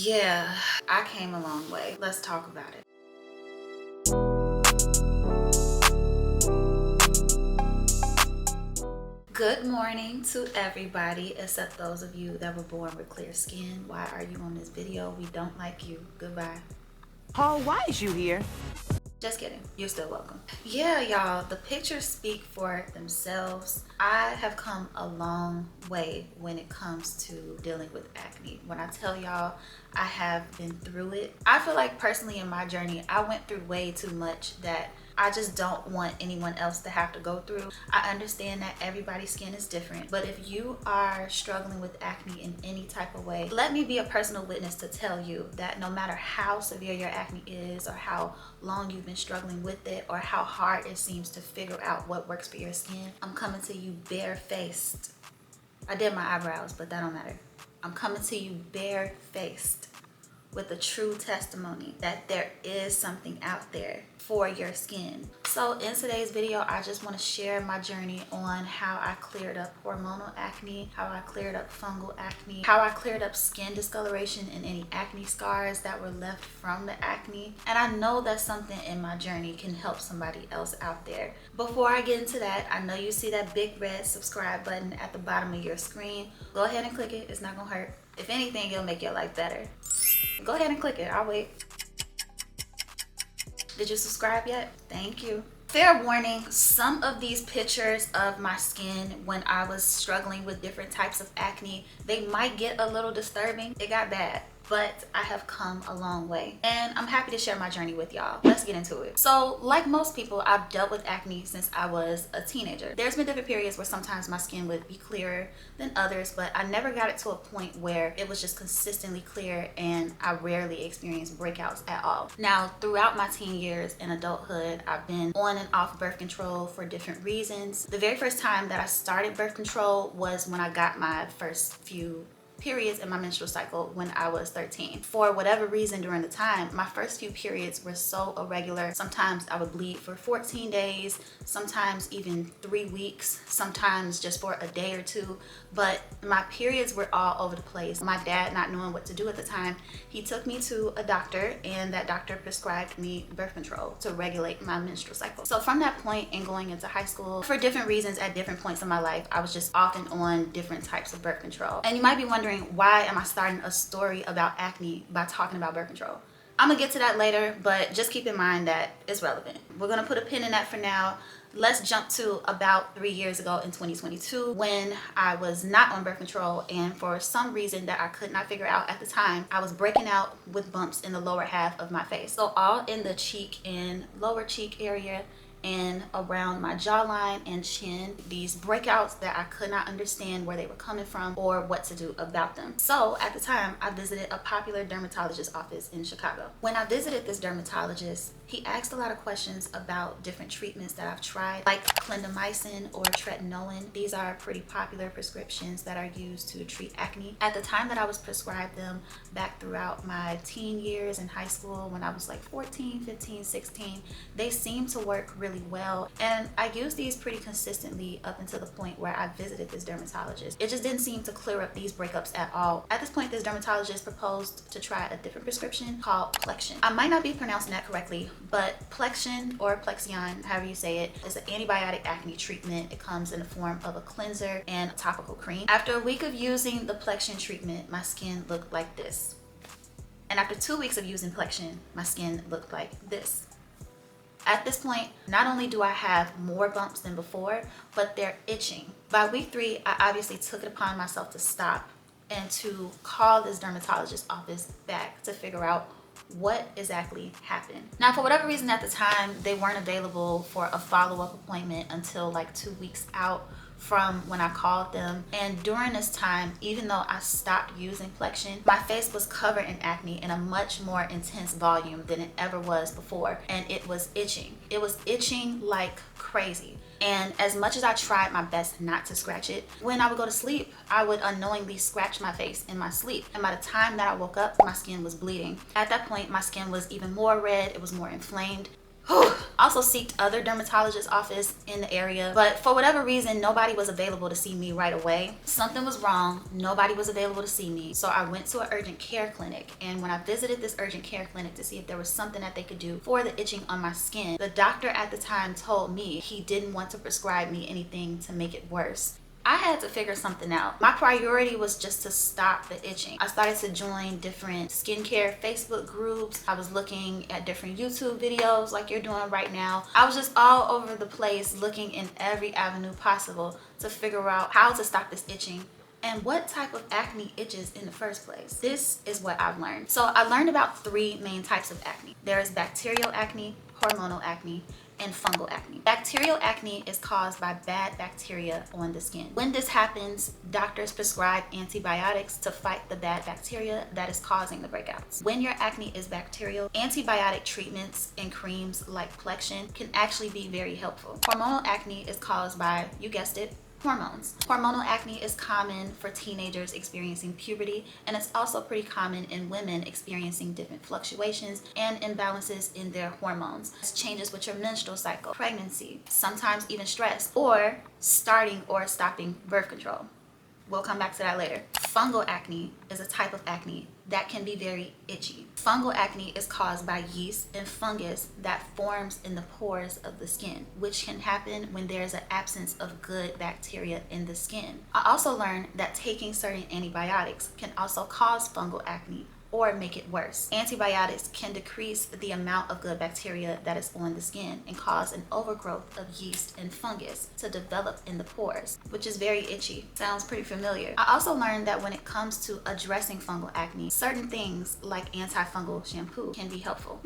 Yeah, I came a long way. Let's talk about it. Good morning to everybody except those of you that were born with clear skin. Why are you on this video? We don't like you. Goodbye. Paul, why is you here? Just kidding. You're still welcome. Yeah, y'all, the pictures speak for themselves. I have come a long way when it comes to dealing with acne. When I tell y'all I have been through it, I feel like personally in my journey, I went through way too much that I just don't want anyone else to have to go through. I understand that everybody's skin is different, but if you are struggling with acne in any type of way, let me be a personal witness to tell you that no matter how severe your acne is or how long you've been struggling with it or how hard it seems to figure out what works for your skin, I'm coming to you barefaced. I did my eyebrows, but that don't matter. I'm coming to you barefaced with a true testimony that there is something out there for your skin. So in today's video, I just want to share my journey on how I cleared up hormonal acne, how I cleared up fungal acne, how I cleared up skin discoloration and any acne scars that were left from the acne. And I know that something in my journey can help somebody else out there. Before I get into that, I know you see that big red subscribe button at the bottom of your screen. Go ahead and click it. It's not gonna hurt. If anything, it'll make your life better. Go ahead and click it. I'll wait. Did you subscribe yet? Thank you. Fair warning, some of these pictures of my skin when I was struggling with different types of acne, they might get a little disturbing. It got bad, but I have come a long way and I'm happy to share my journey with y'all. Let's get into it. So like most people, I've dealt with acne since I was a teenager. There's been different periods where sometimes my skin would be clearer than others, but I never got it to a point where it was just consistently clear and I rarely experienced breakouts at all. Now, throughout my teen years in adulthood, I've been on and off birth control for different reasons. The very first time that I started birth control was when I got my first few periods in my menstrual cycle when I was 13. For whatever reason during the time, my first few periods were so irregular. Sometimes I would bleed for 14 days, sometimes even 3 weeks, sometimes just for a day or two, but my periods were all over the place. My dad, not knowing what to do at the time, he took me to a doctor and that doctor prescribed me birth control to regulate my menstrual cycle. So from that point and going into high school, for different reasons at different points in my life, I was just often on different types of birth control. And you might be wondering, why am I starting a story about acne by talking about birth control? I'm gonna get to that later, but just keep in mind that it's relevant. We're gonna put a pin in that for now. Let's jump to about 3 years ago in 2022 when I was not on birth control, and for some reason that I could not figure out at the time, I was breaking out with bumps in the lower half of my face. So all in the cheek and lower cheek area and around my jawline and chin, these breakouts that I could not understand where they were coming from or what to do about them. So at the time, I visited a popular dermatologist office in Chicago. When I visited this dermatologist, he asked a lot of questions about different treatments that I've tried, like clindamycin or tretinoin. These are pretty popular prescriptions that are used to treat acne. At the time that I was prescribed them, back throughout my teen years in high school, when I was like 14, 15, 16, they seemed to work really well. And I used these pretty consistently up until the point where I visited this dermatologist. It just didn't seem to clear up these breakups at all. At this point, this dermatologist proposed to try a different prescription called Plexion. I might not be pronouncing that correctly, but Plexion or Plexion, however you say it, is an antibiotic acne treatment. It comes in the form of a cleanser and a topical cream. After a week of using the Plexion treatment, my skin looked like this. And after 2 weeks of using Plexion, my skin looked like this. At this point, not only do I have more bumps than before, but they're itching. By week 3, I obviously took it upon myself to stop and to call this dermatologist's office back to figure out what exactly happened. Now, for whatever reason at the time, they weren't available for a follow-up appointment until like 2 weeks out from when I called them. And during this time, even though I stopped using Plexion, my face was covered in acne in a much more intense volume than it ever was before, and it was itching. It was itching like crazy. And as much as I tried my best not to scratch it, when I would go to sleep, I would unknowingly scratch my face in my sleep. And by the time that I woke up, my skin was bleeding. At that point, my skin was even more red. It was more inflamed. Also seeked other dermatologist office in the area, but for whatever reason, nobody was available to see me right away. Something was wrong. Nobody was available to see me. So I went to an urgent care clinic, and when I visited this urgent care clinic to see if there was something that they could do for the itching on my skin, the doctor at the time told me he didn't want to prescribe me anything to make it worse. I had to figure something out. My priority was just to stop the itching. I started to join different skincare Facebook groups. I was looking at different YouTube videos like you're doing right now. I was just all over the place looking in every avenue possible to figure out how to stop this itching and what type of acne itches in the first place. This is what I've learned. So I learned about 3 main types of acne. There is bacterial acne, hormonal acne, and fungal acne. Bacterial acne is caused by bad bacteria on the skin. When this happens, doctors prescribe antibiotics to fight the bad bacteria that is causing the breakouts. When your acne is bacterial, antibiotic treatments and creams like Plexion can actually be very helpful. Hormonal acne is caused by, you guessed it, hormones. Hormonal acne is common for teenagers experiencing puberty, and it's also pretty common in women experiencing different fluctuations and imbalances in their hormones. It's changes with your menstrual cycle, pregnancy, sometimes even stress, or starting or stopping birth control. We'll come back to that later. Fungal acne is a type of acne that can be very itchy. Fungal acne is caused by yeast and fungus that forms in the pores of the skin, which can happen when there's an absence of good bacteria in the skin. I also learned that taking certain antibiotics can also cause fungal acne or make it worse. Antibiotics can decrease the amount of good bacteria that is on the skin and cause an overgrowth of yeast and fungus to develop in the pores, which is very itchy. Sounds pretty familiar. I also learned that when it comes to addressing fungal acne, certain things like antifungal shampoo can be helpful.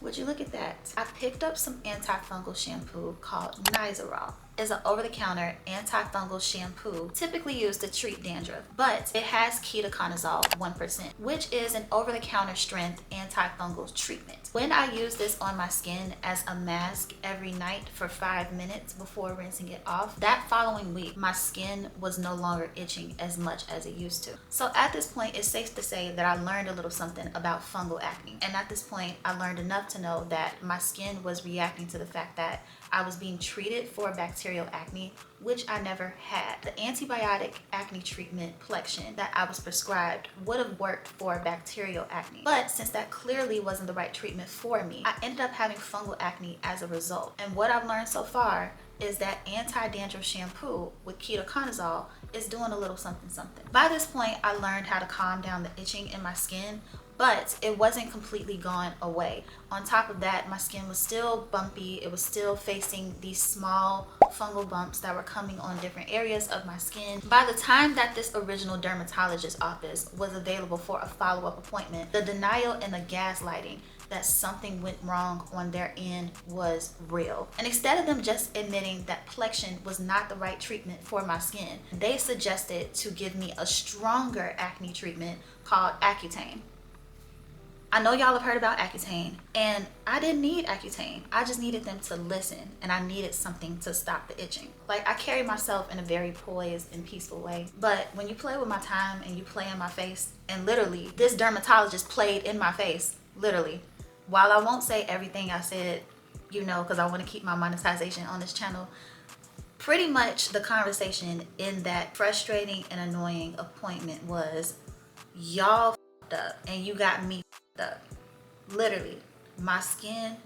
Would you look at that? I picked up some antifungal shampoo called Nizoral. Is an over-the-counter antifungal shampoo typically used to treat dandruff, but it has ketoconazole 1%, which is an over-the-counter strength antifungal treatment. When I use this on my skin as a mask every night for 5 minutes before rinsing it off, that following week, my skin was no longer itching as much as it used to. So at this point, it's safe to say that I learned a little something about fungal acne. And at this point, I learned enough to know that my skin was reacting to the fact that I was being treated for bacterial acne, which I never had. The antibiotic acne treatment Plexion that I was prescribed would have worked for bacterial acne, but since that clearly wasn't the right treatment for me, I ended up having fungal acne as a result. And what I've learned so far is that anti-dandruff shampoo with ketoconazole is doing a little something. By this point, I learned how to calm down the itching in my skin, but it wasn't completely gone away. On top of that, my skin was still bumpy. It was still facing these small fungal bumps that were coming on different areas of my skin. By the time that this original dermatologist office was available for a follow-up appointment, the denial and the gaslighting that something went wrong on their end was real. And instead of them just admitting that Plexion was not the right treatment for my skin, they suggested to give me a stronger acne treatment called Accutane. I know y'all have heard about Accutane, and I didn't need Accutane. I just needed them to listen, and I needed something to stop the itching. Like, I carry myself in a very poised and peaceful way, but when you play with my time and you play in my face, and literally, this dermatologist played in my face, literally. While I won't say everything I said, you know, because I want to keep my monetization on this channel, pretty much the conversation in that frustrating and annoying appointment was, y'all f***ed up, and you got me f***ed up. Literally, my skin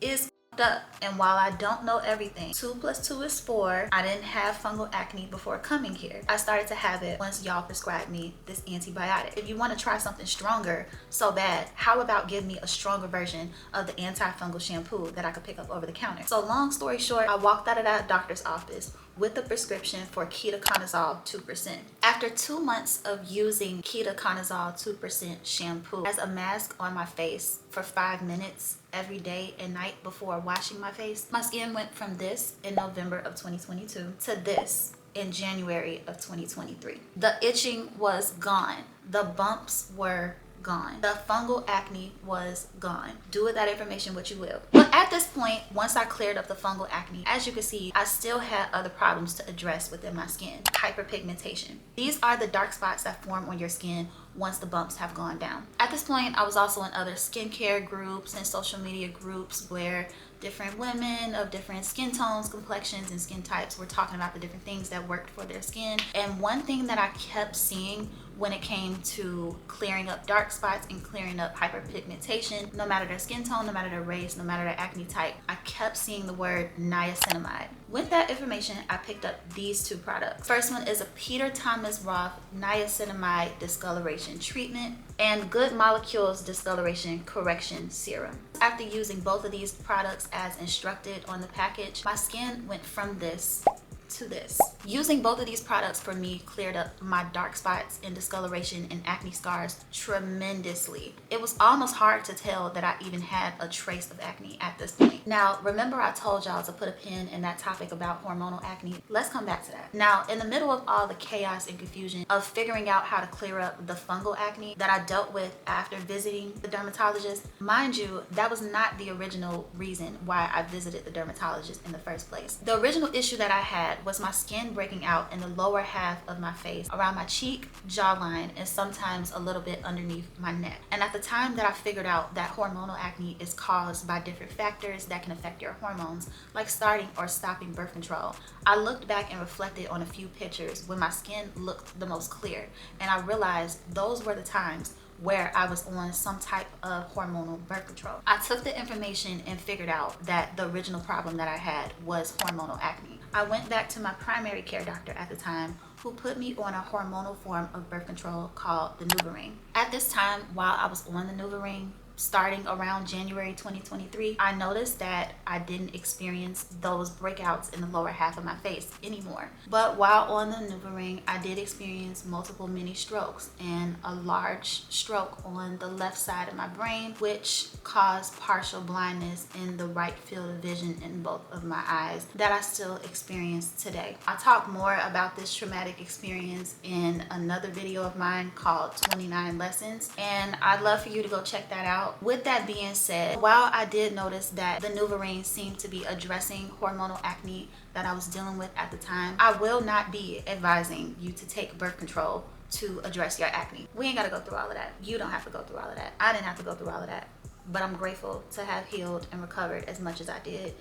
is f***ed up, and while I don't know everything, 2 + 2 is 4. I didn't have fungal acne before coming here. I started to have it once y'all prescribed me this antibiotic. If you want to try something stronger so bad, how about give me a stronger version of the antifungal shampoo that I could pick up over the counter? So long story short, I walked out of that doctor's office with a prescription for ketoconazole 2%. After 2 months of using ketoconazole 2% shampoo as a mask on my face for 5 minutes every day and night before washing my face, my skin went from this in November of 2022 to this in January of 2023. The itching was gone. The bumps were gone. The fungal acne was gone. Do with that information what you will. But at this point, once I cleared up the fungal acne, as you can see, I still had other problems to address within my skin. Hyperpigmentation. These are the dark spots that form on your skin once the bumps have gone down. At this point, I was also in other skincare groups and social media groups where different women of different skin tones, complexions, and skin types were talking about the different things that worked for their skin. And one thing that I kept seeing when it came to clearing up dark spots and clearing up hyperpigmentation, no matter their skin tone, no matter their race, no matter their acne type, I kept seeing the word niacinamide. With that information, I picked up these two products. First one is a Peter Thomas Roth niacinamide discoloration treatment and Good Molecules discoloration correction serum. After using both of these products as instructed on the package, my skin went from this to this. Using both of these products for me cleared up my dark spots and discoloration and acne scars tremendously. It was almost hard to tell that I even had a trace of acne at this point. Now, remember I told y'all to put a pin in that topic about hormonal acne? Let's come back to that. Now, in the middle of all the chaos and confusion of figuring out how to clear up the fungal acne that I dealt with after visiting the dermatologist, mind you, that was not the original reason why I visited the dermatologist in the first place. The original issue that I had was my skin breaking out in the lower half of my face, around my cheek, jawline, and sometimes a little bit underneath my neck. And at the time that I figured out that hormonal acne is caused by different factors that can affect your hormones, like starting or stopping birth control, I looked back and reflected on a few pictures when my skin looked the most clear, and I realized those were the times where I was on some type of hormonal birth control. I took the information and figured out that the original problem that I had was hormonal acne. I went back to my primary care doctor at the time, who put me on a hormonal form of birth control called the NuvaRing. At this time, while I was on the NuvaRing, starting around January 2023, I noticed that I didn't experience those breakouts in the lower half of my face anymore. But while on the NuvaRing, I did experience multiple mini strokes and a large stroke on the left side of my brain, which caused partial blindness in the right field of vision in both of my eyes that I still experience today. I talk more about this traumatic experience in another video of mine called 29 Lessons, and I'd love for you to go check that out. With that being said, while I did notice that the NuvaRing seemed to be addressing hormonal acne that I was dealing with at the time, I will not be advising you to take birth control to address your acne. We ain't gotta go through all of that. You don't have to go through all of that. I didn't have to go through all of that. But I'm grateful to have healed and recovered as much as I did.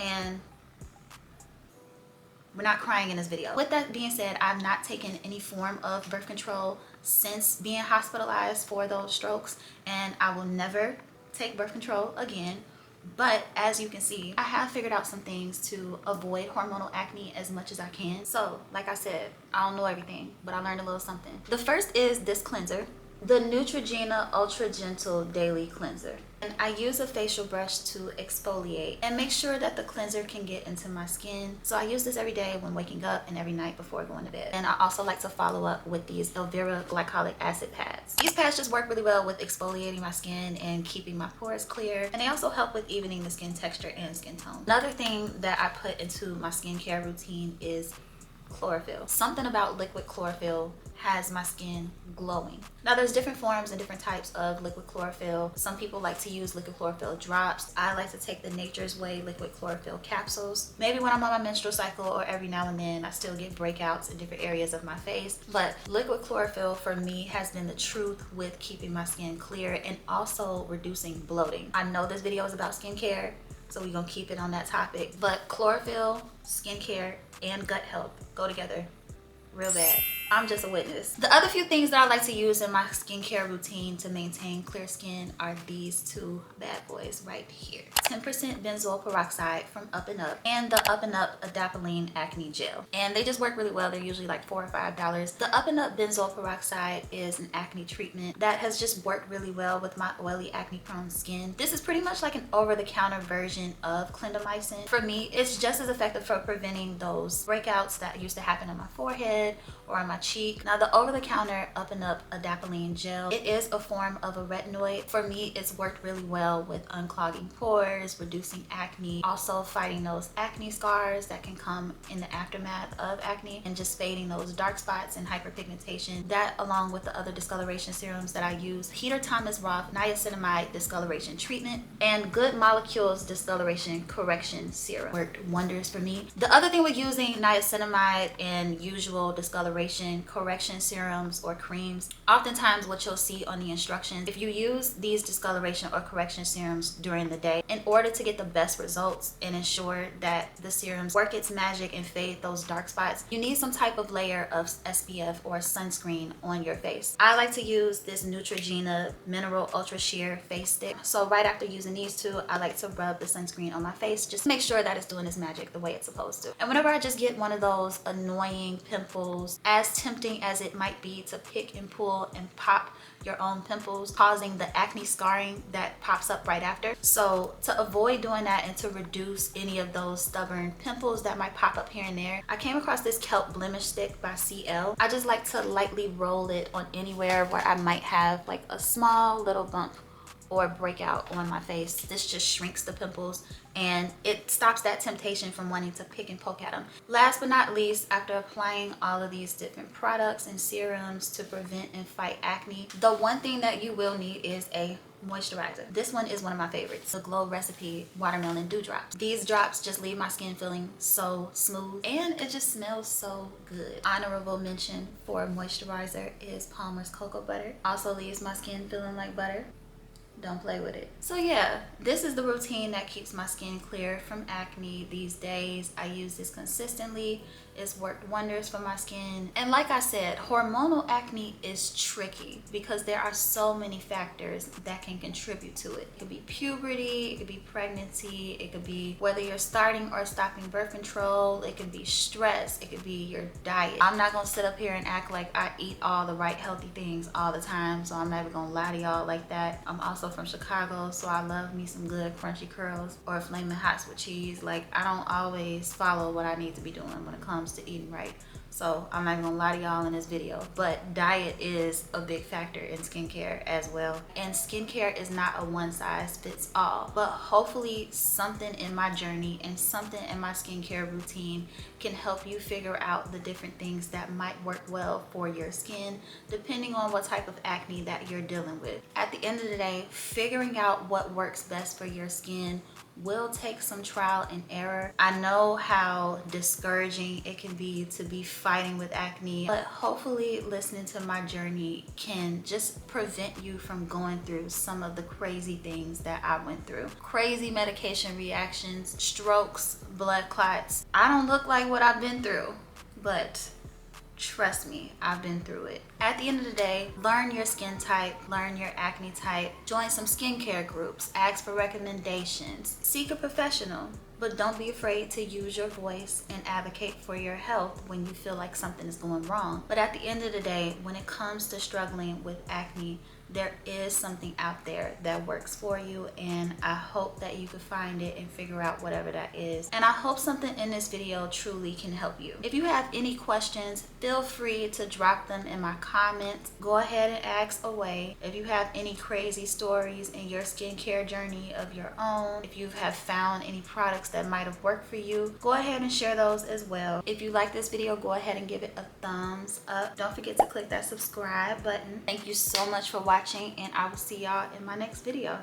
And we're not crying in this video. With that being said, I've not taken any form of birth control since being hospitalized for those strokes, and I will never take birth control again. But as you can see, I have figured out some things to avoid hormonal acne as much as I can. So like I said, I don't know everything, but I learned a little something. The first is this cleanser, the Neutrogena Ultra Gentle Daily Cleanser. And I use a facial brush to exfoliate and make sure that the cleanser can get into my skin. So I use this every day when waking up and every night before going to bed. And I also like to follow up with these Elvira glycolic acid pads. These pads just work really well with exfoliating my skin and keeping my pores clear. And they also help with evening the skin texture and skin tone. Another thing that I put into my skincare routine is chlorophyll. Something about liquid chlorophyll has my skin glowing. Now there's different forms and different types of liquid chlorophyll. Some people like to use liquid chlorophyll drops. I like to take the Nature's Way liquid chlorophyll capsules. Maybe when I'm on my menstrual cycle, or every now and then I still get breakouts in different areas of my face. But liquid chlorophyll for me has been the truth with keeping my skin clear and also reducing bloating. I know this video is about skincare, so we're gonna keep it on that topic. But chlorophyll, skincare, and gut health go together real bad. I'm just a witness. The other few things that I like to use in my skincare routine to maintain clear skin are these two bad boys right here. 10% benzoyl peroxide from Up and Up, and the Up and Up Adapalene Acne Gel. And they just work really well. They're usually like $4 or $5. The Up and Up benzoyl peroxide is an acne treatment that has just worked really well with my oily, acne prone skin. This is pretty much like an over-the-counter version of clindamycin. For me, it's just as effective for preventing those breakouts that used to happen on my forehead or on my cheek. Now the over-the-counter Up and Up Adapalene Gel, it is a form of a retinoid. For me, it's worked really well with unclogging pores, reducing acne, also fighting those acne scars that can come in the aftermath of acne, and just fading those dark spots and hyperpigmentation. That, along with the other discoloration serums that I use, Heater Thomas Roth Niacinamide Discoloration Treatment and Good Molecules Discoloration Correction Serum, worked wonders for me. The other thing with using niacinamide and usual discoloration correction serums or creams, oftentimes what you'll see on the instructions, if you use these discoloration or correction serums during the day, in order to get the best results and ensure that the serums work its magic and fade those dark spots, you need some type of layer of SPF or sunscreen on your face. I like to use this Neutrogena Mineral Ultra Sheer Face Stick. So right after using these two, I like to rub the sunscreen on my face just to make sure that it's doing its magic the way it's supposed to. And whenever I just get one of those annoying pimples, as tempting as it might be to pick and pull and pop your own pimples, causing the acne scarring that pops up right after. So to avoid doing that and to reduce any of those stubborn pimples that might pop up here and there, I came across this Kelp Blemish Stick by CL. I just like to lightly roll it on anywhere where I might have like a small little bump or breakout on my face. This just shrinks the pimples and it stops that temptation from wanting to pick and poke at them. Last but not least, after applying all of these different products and serums to prevent and fight acne, the one thing that you will need is a moisturizer. This one is one of my favorites, the Glow Recipe Watermelon Dew Drops. These drops just leave my skin feeling so smooth and it just smells so good. Honorable mention for moisturizer is Palmer's Cocoa Butter. Also leaves my skin feeling like butter. Don't play with it. So yeah, this is the routine that keeps my skin clear from acne these days. I use this consistently. It's worked wonders for my skin. And like I said, hormonal acne is tricky because there are so many factors that can contribute to it. It could be puberty, it could be pregnancy, it could be whether you're starting or stopping birth control, it could be stress, it could be your diet. I'm not gonna sit up here and act like I eat all the right healthy things all the time, so I'm never gonna lie to y'all like that. I'm also from Chicago, so I love me some good crunchy curls or flaming hots with cheese. Like, I don't always follow what I need to be doing when it comes to eating right. So I'm not gonna lie to y'all in this video, but diet is a big factor in skincare as well. And skincare is not a one size fits all, but hopefully something in my journey and something in my skincare routine can help you figure out the different things that might work well for your skin, depending on what type of acne that you're dealing with. At the end of the day, figuring out what works best for your skin will take some trial and error. I know how discouraging it can be to be fighting with acne, but hopefully listening to my journey can just prevent you from going through some of the crazy things that I went through. Crazy medication reactions, strokes, blood clots. I don't look like what I've been through, but trust me, I've been through it. At the end of the day, learn your skin type, learn your acne type, join some skincare groups, ask for recommendations, seek a professional, but don't be afraid to use your voice and advocate for your health when you feel like something is going wrong. But at the end of the day, when it comes to struggling with acne, there is something out there that works for you, and I hope that you can find it and figure out whatever that is. And I hope something in this video truly can help you. If you have any questions, feel free to drop them in my comments. Go ahead and ask away. If you have any crazy stories in your skincare journey of your own, if you have found any products that might have worked for you, go ahead and share those as well. If you like this video, go ahead and give it a thumbs up. Don't forget to click that subscribe button. Thank you so much for watching, and I will see y'all in my next video.